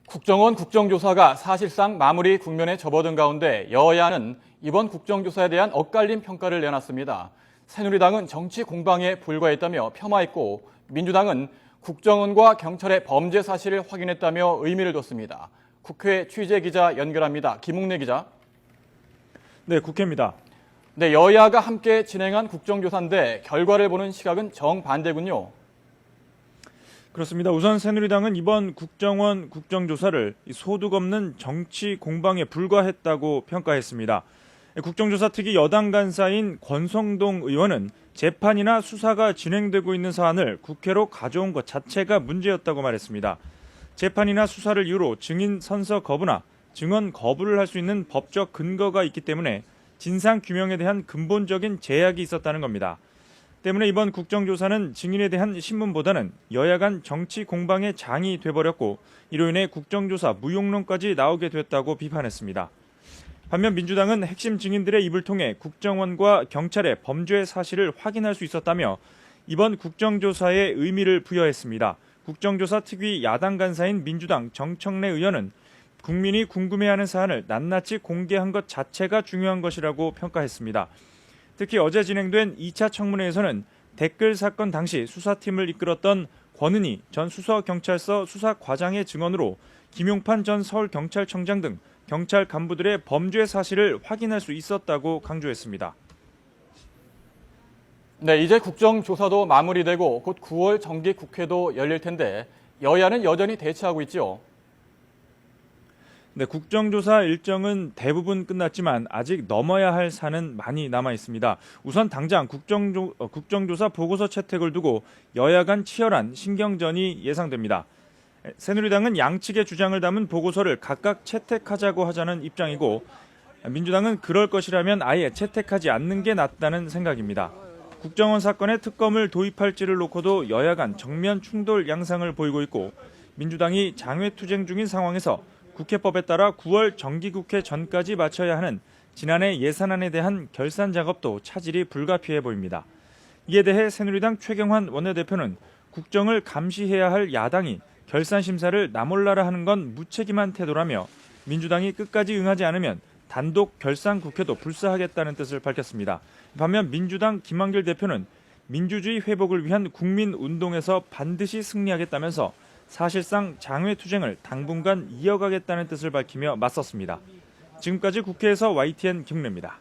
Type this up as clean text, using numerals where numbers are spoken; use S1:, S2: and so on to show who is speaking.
S1: 국정원 국정조사가 사실상 마무리 국면에 접어든 가운데 여야는 이번 국정조사에 대한 엇갈린 평가를 내놨습니다. 새누리당은 정치 공방에 불과했다며 폄하했고 민주당은 국정원과 경찰의 범죄 사실을 확인했다며 의미를 뒀습니다. 국회 취재기자 연결합니다. 김웅래 기자.
S2: 네, 국회입니다.
S1: 네, 여야가 함께 진행한 국정조사인데 결과를 보는 시각은 정반대군요.
S2: 그렇습니다. 우선 새누리당은 이번 국정원 국정조사를 소득 없는 정치 공방에 불과했다고 평가했습니다. 국정조사 특위 여당 간사인 권성동 의원은 재판이나 수사가 진행되고 있는 사안을 국회로 가져온 것 자체가 문제였다고 말했습니다. 재판이나 수사를 이유로 증인 선서 거부나 증언 거부를 할 수 있는 법적 근거가 있기 때문에 진상 규명에 대한 근본적인 제약이 있었다는 겁니다. 때문에 이번 국정조사는 증인에 대한 신문보다는 여야 간 정치 공방의 장이 돼버렸고 이로 인해 국정조사 무용론까지 나오게 됐다고 비판했습니다. 반면 민주당은 핵심 증인들의 입을 통해 국정원과 경찰의 범죄 사실을 확인할 수 있었다며 이번 국정조사에 의미를 부여했습니다. 국정조사 특위 야당 간사인 민주당 정청래 의원은 국민이 궁금해하는 사안을 낱낱이 공개한 것 자체가 중요한 것이라고 평가했습니다. 특히 어제 진행된 2차 청문회에서는 댓글 사건 당시 수사팀을 이끌었던 권은희 전 수서경찰서 수사과장의 증언으로 김용판 전 서울경찰청장 등 경찰 간부들의 범죄 사실을 확인할 수 있었다고 강조했습니다.
S1: 네, 이제 국정조사도 마무리되고 곧 9월 정기국회도 열릴 텐데 여야는 여전히 대치하고 있죠.
S2: 네, 국정조사 일정은 대부분 끝났지만 아직 넘어야 할 산은 많이 남아 있습니다. 우선 당장 국정조사 보고서 채택을 두고 여야 간 치열한 신경전이 예상됩니다. 새누리당은 양측의 주장을 담은 보고서를 각각 채택하자고 하자는 입장이고 민주당은 그럴 것이라면 아예 채택하지 않는 게 낫다는 생각입니다. 국정원 사건에 특검을 도입할지를 놓고도 여야 간 정면 충돌 양상을 보이고 있고 민주당이 장외투쟁 중인 상황에서 국회법에 따라 9월 정기국회 전까지 마쳐야 하는 지난해 예산안에 대한 결산 작업도 차질이 불가피해 보입니다. 이에 대해 새누리당 최경환 원내대표는 국정을 감시해야 할 야당이 결산 심사를 나몰라라 하는 건 무책임한 태도라며 민주당이 끝까지 응하지 않으면 단독 결산 국회도 불사하겠다는 뜻을 밝혔습니다. 반면 민주당 김한길 대표는 민주주의 회복을 위한 국민운동에서 반드시 승리하겠다면서 사실상 장외투쟁을 당분간 이어가겠다는 뜻을 밝히며 맞섰습니다. 지금까지 국회에서 YTN 김웅래입니다.